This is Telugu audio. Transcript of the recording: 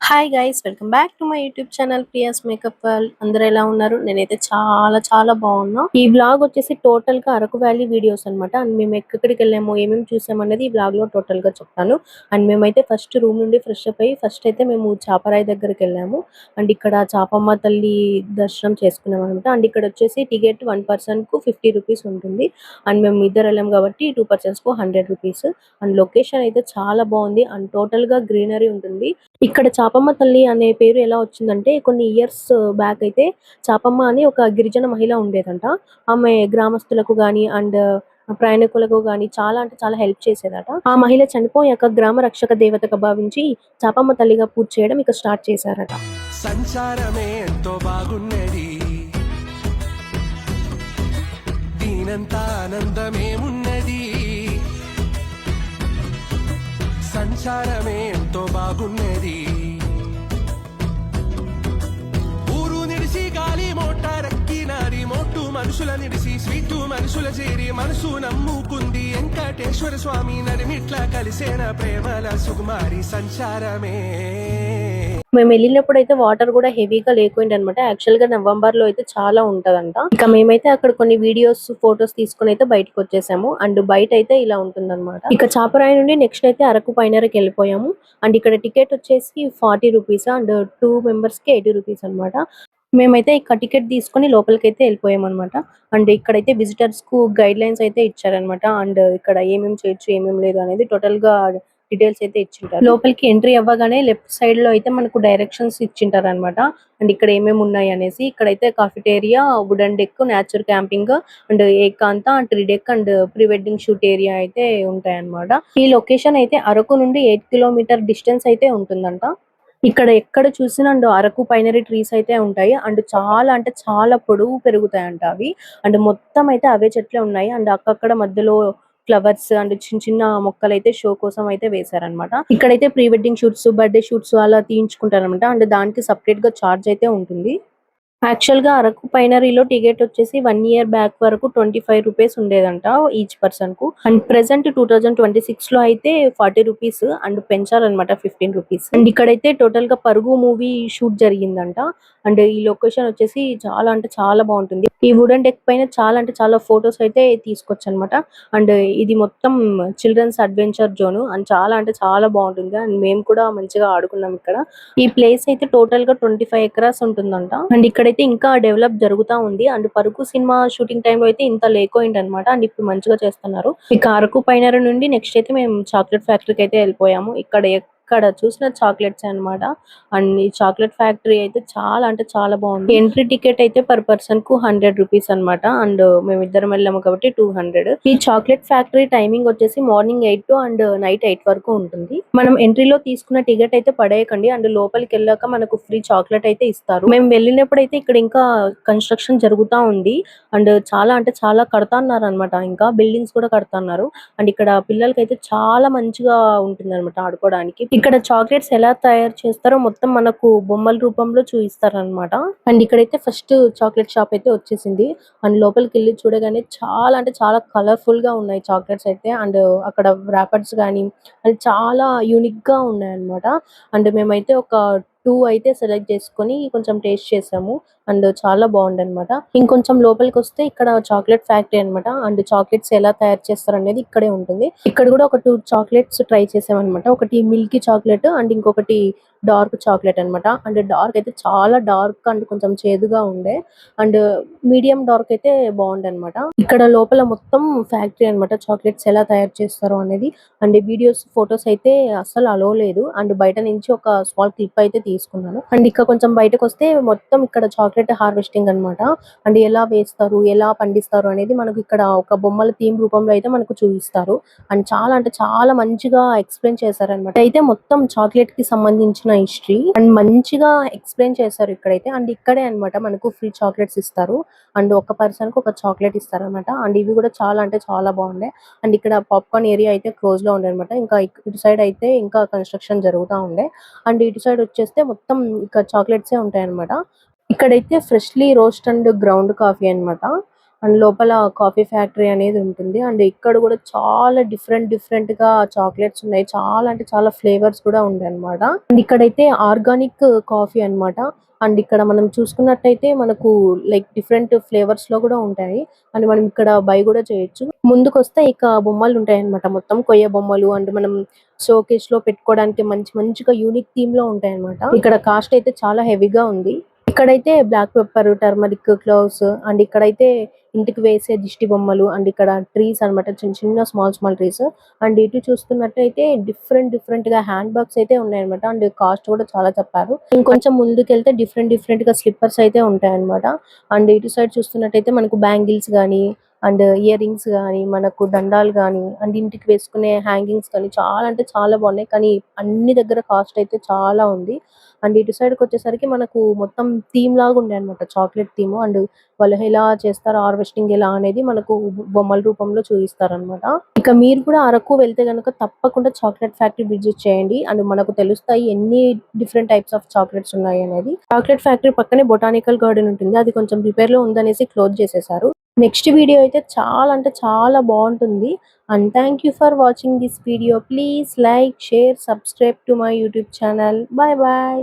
Hi guys, welcome back to my YouTube channel Priya's makeup world. అందరూ ఎలా ఉన్నారు? నేనైతే చాలా చాలా బాగున్నా. ఈ వ్లాగ్ వచ్చేసి టోటల్ గా అరకు వ్యాలీ వీడియోస్ అన్నమాట. అండ్ మేము ఎక్కడికి వెళ్ళాము, ఏమేమి చూసాము అనేది ఈ వ్లాగ్ లో టోటల్ గా చెప్తాను. అండ్ మేమైతే ఫస్ట్ రూమ్ నుండి ఫ్రెష్ అప్ అయ్యి ఫస్ట్ అయితే మేము చాపరాయి దగ్గరికి వెళ్ళాము. అండ్ ఇక్కడ చాపమ్మ తల్లి దర్శనం చేసుకున్నాం అనమాట. అండ్ ఇక్కడ వచ్చేసి టికెట్ 1 పర్సన్ కు 50 రూపీస్ ఉంటుంది. అండ్ మేము ఇద్దరు వెళ్ళాం కాబట్టి 2 పర్సన్స్ కు 100 రూపీస్. అండ్ లొకేషన్ అయితే చాలా బాగుంది. అండ్ టోటల్ గా గ్రీనరీ ఉంటుంది. ఇక్కడ చాపమ్మ తల్లి అనే పేరు ఎలా వచ్చిందంటే, కొన్ని ఇయర్స్ బ్యాక్ అయితే చాపమ్మ అని ఒక గిరిజన మహిళ ఉండేదంట. ఆమె గ్రామస్తులకు గాని అండ్ ప్రయాణికులకు గాని చాలా అంటే చాలా హెల్ప్ చేసేదట. ఆ మహిళ చనిపోయాక గ్రామ రక్షక దేవతగా భావించి చాపమ్మ తల్లిగా పూజ చేయడం ఇక స్టార్ట్ చేశారట. సంచారమే ఎంతో బాగున్నది, దీనంత ఆనందమేమున్నది. సంచారమే ఎంతో బాగున్నది, ఊరు నిడిసి గాలి మోటారెక్కినాది, మోటు మనుషుల నిడిసి స్వీటు మనుషుల చేరి మనసు నమ్ముకుంది. వెంకటేశ్వర స్వామి నడిమిట్ల కలిసేన ప్రేమల సుకుమారి సంచారమే. మేము వెళ్ళినప్పుడు అయితే వాటర్ కూడా హెవీగా లేకుండా అనమాట. యాక్చువల్ గా నవంబర్ లో అయితే చాలా ఉంటదంట. ఇక మేమైతే అక్కడ కొన్ని వీడియోస్ ఫొటోస్ తీసుకుని అయితే బయటకు వచ్చేసాము. అండ్ బయట అయితే ఇలా ఉంటుంది అనమాట. ఇక చాపరాయి నుండి నెక్స్ట్ అయితే అరకు పైనరికి వెళ్ళిపోయాము. అండ్ ఇక్కడ టికెట్ వచ్చేసి 40 రూపీస్ అండ్ 2 మెంబర్స్ కి 80 రూపీస్ అనమాట. మేమైతే ఇక్కడ టికెట్ తీసుకుని లోపలికి అయితే వెళ్ళిపోయాం అనమాట. అండ్ ఇక్కడైతే విజిటర్స్ కు గైడ్ లైన్స్ అయితే ఇచ్చారనమాట. అండ్ ఇక్కడ ఏమేమి చేయొచ్చు ఏమేమి లేదు అనేది టోటల్ గా డీటెయిల్స్ అయితే ఇచ్చింటారు. లోపలికి ఎంట్రీ అవ్వగానే లెఫ్ట్ సైడ్ లో అయితే మనకు డైరెక్షన్స్ ఇచ్చింటారు అనమాట. అండ్ ఇక్కడ ఏమేమి ఉన్నాయి అనేసి. ఇక్కడైతే cafeteria, wooden deck, nature camping and ఏకాంత, tree deck and pre wedding shoot area అయితే ఉంటాయి అనమాట. ఈ లొకేషన్ అయితే అరకు నుండి 8 కిలోమీటర్ డిస్టెన్స్ అయితే ఉంటుందంట. ఇక్కడ ఎక్కడ చూసినా అండ్ అరకు పైనరీ ట్రీస్ అయితే ఉంటాయి. అండ్ చాలా అంటే చాలా పొడవు పెరుగుతాయంట అవి. అండ్ మొత్తం అయితే అవే చెట్లే ఉన్నాయి. అండ్ అక్కక్కడ మధ్యలో ఫ్లవర్స్ అండ్ చిన్న చిన్న మొక్కలు అయితే షో కోసం అయితే వేశారనమాట. ఇక్కడైతే pre wedding shoots, birthday shoots అలా తీయించుకుంటారనమాట. అండ్ దానికి సపరేట్ గా చార్జ్ అయితే ఉంటుంది. యాక్చువల్ గా అరకు పైనరీలో టికెట్ వచ్చేసి 1 ఇయర్ బ్యాక్ వరకు 25 రూపీస్ ఉండేదంట ఈచ్ పర్సన్ కు. అండ్ ప్రెసెంట్ 2026 లో అయితే 40 రూపీస్ అండ్ పెంచారనమాట 15 రూపీస్. అండ్ ఇక్కడైతే టోటల్ గా పరుగు మూవీ షూట్ జరిగిందంట. అండ్ ఈ లొకేషన్ వచ్చేసి చాలా అంటే చాలా బాగుంటుంది. ఈ వుడెన్ డెక్ పైన చాలా అంటే చాలా ఫొటోస్ అయితే తీసుకోవచ్చు అనమాట. అండ్ ఇది మొత్తం చిల్డ్రన్స్ అడ్వెంచర్ జోన్. అండ్ చాలా అంటే చాలా బాగుంటుంది. అండ్ మేము కూడా మంచిగా ఆడుకున్నాం ఇక్కడ. ఈ ప్లేస్ అయితే టోటల్ గా 25 ఎకరాస్ ఉంటుందంట. అండ్ ఇక్కడైతే ఇంకా డెవలప్ జరుగుతా ఉంది. అండ్ పరుకు సినిమా షూటింగ్ టైం లో అయితే ఇంత లేకపోయింది అనమాట. అండ్ ఇప్పుడు మంచిగా చేస్తున్నారు. ఇక అరకు పైనరీ నుండి నెక్స్ట్ అయితే మేము చాక్లెట్ ఫ్యాక్టరీకి అయితే వెళ్ళిపోయాము. ఇక్కడ చూసిన చాక్లెట్స్ అన్నమాట. అండ్ ఈ చాక్లెట్ ఫ్యాక్టరీ అయితే చాలా అంటే చాలా బాగుంది. ఎంట్రీ టికెట్ అయితే పర్ పర్సన్ కు 100 రూపీస్ అనమాట. అండ్ మేము ఇద్దరం వెళ్ళాము కాబట్టి 200. ఈ చాక్లెట్ ఫ్యాక్టరీ టైమింగ్ వచ్చేసి మార్నింగ్ 8 టు అండ్ నైట్ 8 వరకు ఉంటుంది. మనం ఎంట్రీలో తీసుకున్న టికెట్ అయితే పడేయకండి. అండ్ లోపలికి వెళ్ళాక మనకు ఫ్రీ చాక్లెట్ అయితే ఇస్తారు. మేము వెళ్ళినప్పుడు అయితే ఇక్కడ ఇంకా కన్స్ట్రక్షన్ జరుగుతా ఉంది. అండ్ చాలా అంటే చాలా కడతాన్నారు అనమాట. ఇంకా బిల్డింగ్స్ కూడా కడతాన్నారు. అండ్ ఇక్కడ పిల్లలకి అయితే చాలా మంచిగా ఉంటుంది అనమాట ఆడుకోవడానికి. ఇక్కడ చాక్లెట్స్ ఎలా తయారు చేస్తారో మొత్తం మనకు బొమ్మల రూపంలో చూపిస్తారనమాట. అండ్ ఇక్కడైతే ఫస్ట్ చాక్లెట్ షాప్ అయితే వచ్చేసింది. అండ్ లోపలికి వెళ్ళి చూడగానే చాలా అంటే చాలా కలర్ఫుల్ గా ఉన్నాయి చాక్లెట్స్ అయితే. అండ్ అక్కడ ర్యాపర్స్ గానీ అది చాలా యూనిక్ గా ఉన్నాయి అనమాట. అండ్ మేమైతే ఒక 2 అయితే సెలెక్ట్ చేసుకొని కొంచెం టేస్ట్ చేసాము. అండ్ చాలా బాగుంది అనమాట. ఇంకొంచెం లోపలికి వస్తే ఇక్కడ చాక్లెట్ ఫ్యాక్టరీ అనమాట. అండ్ చాక్లెట్స్ ఎలా తయారు చేస్తారు అనేది ఇక్కడే ఉంటుంది. ఇక్కడ కూడా ఒక 2 చాక్లెట్స్ ట్రై చేసామన్నమాట. ఒకటి మిల్కీ చాక్లెట్ అండ్ ఇంకొకటి డార్క్ చాక్లెట్ అనమాట. అండ్ డార్క్ అయితే చాలా డార్క్ అండ్ కొంచెం చేదుగా ఉండే. అండ్ మీడియం డార్క్ అయితే బాగుండే అనమాట. ఇక్కడ లోపల మొత్తం ఫ్యాక్టరీ అనమాట. చాక్లెట్స్ ఎలా తయారు చేస్తారో అనేది. అండ్ వీడియోస్ ఫొటోస్ అయితే అస్సలు అలో లేదు. అండ్ బయట నుంచి ఒక స్మాల్ క్లిప్ అయితే తీసుకున్నాను. అండ్ ఇక్కడ కొంచెం బయటకు వస్తే మొత్తం ఇక్కడ చాక్లెట్ హార్వెస్టింగ్ అనమాట. అండ్ ఎలా వేస్తారు, ఎలా పండిస్తారు అనేది మనకు ఇక్కడ ఒక బొమ్మల థీమ్ రూపంలో అయితే మనకు చూపిస్తారు. అండ్ చాలా అంటే చాలా మంచిగా ఎక్స్ప్లెయిన్ చేశారనమాట. అయితే మొత్తం చాక్లెట్ కి సంబంధించిన హిస్టరీ అండ్ మంచిగా ఎక్స్ప్లెయిన్ చేశారు ఇక్కడైతే. అండ్ ఇక్కడే అనమాట మనకు ఫ్రీ చాక్లెట్స్ ఇస్తారు. అండ్ ఒక పర్సన్ కు ఒక చాక్లెట్ ఇస్తారు అనమాట. అండ్ ఇవి కూడా చాలా అంటే చాలా బాగున్నాయి. అండ్ ఇక్కడ పాప్కార్న్ ఏరియా అయితే క్లోజ్ లో ఉండే అనమాట. ఇంకా ఇటు సైడ్ అయితే ఇంకా కన్స్ట్రక్షన్ జరుగుతూ ఉండే. అండ్ ఇటు సైడ్ వచ్చేస్తే మొత్తం ఇక్కడ చాక్లెట్సే ఉంటాయి అనమాట. ఇక్కడైతే freshly roast and ground coffee అన్నమాట. అండ్ లోపల కాఫీ ఫ్యాక్టరీ అనేది ఉంటుంది. అండ్ ఇక్కడ కూడా చాలా డిఫరెంట్ గా చాక్లెట్స్ ఉన్నాయి. చాలా అంటే చాలా ఫ్లేవర్స్ కూడా ఉన్నాయి అన్నమాట. అండ్ ఇక్కడైతే ఆర్గానిక్ కాఫీ అన్నమాట. అండ్ ఇక్కడ మనం చూసుకున్నట్టయితే మనకు లైక్ డిఫరెంట్ ఫ్లేవర్స్ లో కూడా ఉంటాయి. అండ్ మనం ఇక్కడ బై కూడా చేయొచ్చు. ముందుకొస్తే ఇక బొమ్మలు ఉంటాయి అన్నమాట. మొత్తం కొయ్య బొమ్మలు అండ్ మనం షోకేస్ లో పెట్టుకోవడానికి మంచిగా యూనిక్ థీమ్ లో ఉంటాయి అన్నమాట. ఇక్కడ కాస్ట్ అయితే చాలా హెవీగా ఉంది. ఇక్కడైతే black pepper, turmeric, cloves and ఇక్కడైతే ఇంటికి వేసే దిష్టి బొమ్మలు అండ్ ఇక్కడ ట్రీస్ అన్నమాట. చిన్న స్మాల్ ట్రీస్. అండ్ ఇటు చూస్తున్నట్టయితే డిఫరెంట్ గా హ్యాండ్ బ్యాగ్స్ అయితే ఉన్నాయన్నమాట. అండ్ కాస్ట్ కూడా చాలా చెప్పారు. ఇంకొంచెం ముందుకెళ్తే డిఫరెంట్ గా స్లిప్పర్స్ అయితే ఉంటాయన్నమాట. అండ్ ఇటు సైడ్ చూస్తున్నట్టయితే మనకు బ్యాంగిల్స్ గానీ అండ్ ఇయర్ రింగ్స్ గానీ మనకు దండాలు గానీ అండ్ ఇంటికి వేసుకునే హ్యాంగింగ్స్ కానీ చాలా అంటే చాలా బాగున్నాయి. కానీ అన్ని దగ్గర కాస్ట్ అయితే చాలా ఉంది. అండ్ ఇటు సైడ్ కి వచ్చేసరికి మనకు మొత్తం థీమ్ లాగా ఉండే అన్నమాట. Chocolate theme. అండ్ వాళ్ళు ఎలా చేస్తారు, హార్వెస్టింగ్ ఎలా అనేది మనకు బొమ్మల రూపంలో చూపిస్తారన్నమాట. ఇక మీరు కూడా అరకు వెళ్తే గనుక తప్పకుండా చాక్లెట్ ఫ్యాక్టరీ విజిట్ చేయండి. అండ్ మనకు తెలుస్తాయి ఎన్ని డిఫరెంట్ టైప్స్ ఆఫ్ చాక్లెట్స్ ఉన్నాయి అనేది. చాక్లెట్ ఫ్యాక్టరీ పక్కనే బొటానికల్ గార్డెన్ ఉంటుంది. అది కొంచెం రిపేర్ లో ఉందనేసి క్లోజ్ చేసేసారు. నెక్స్ట్ వీడియో అయితే చాలా అంటే చాలా బాగుంటుంది. And thank you for watching this video. Please like, share, subscribe to my YouTube channel. Bye bye.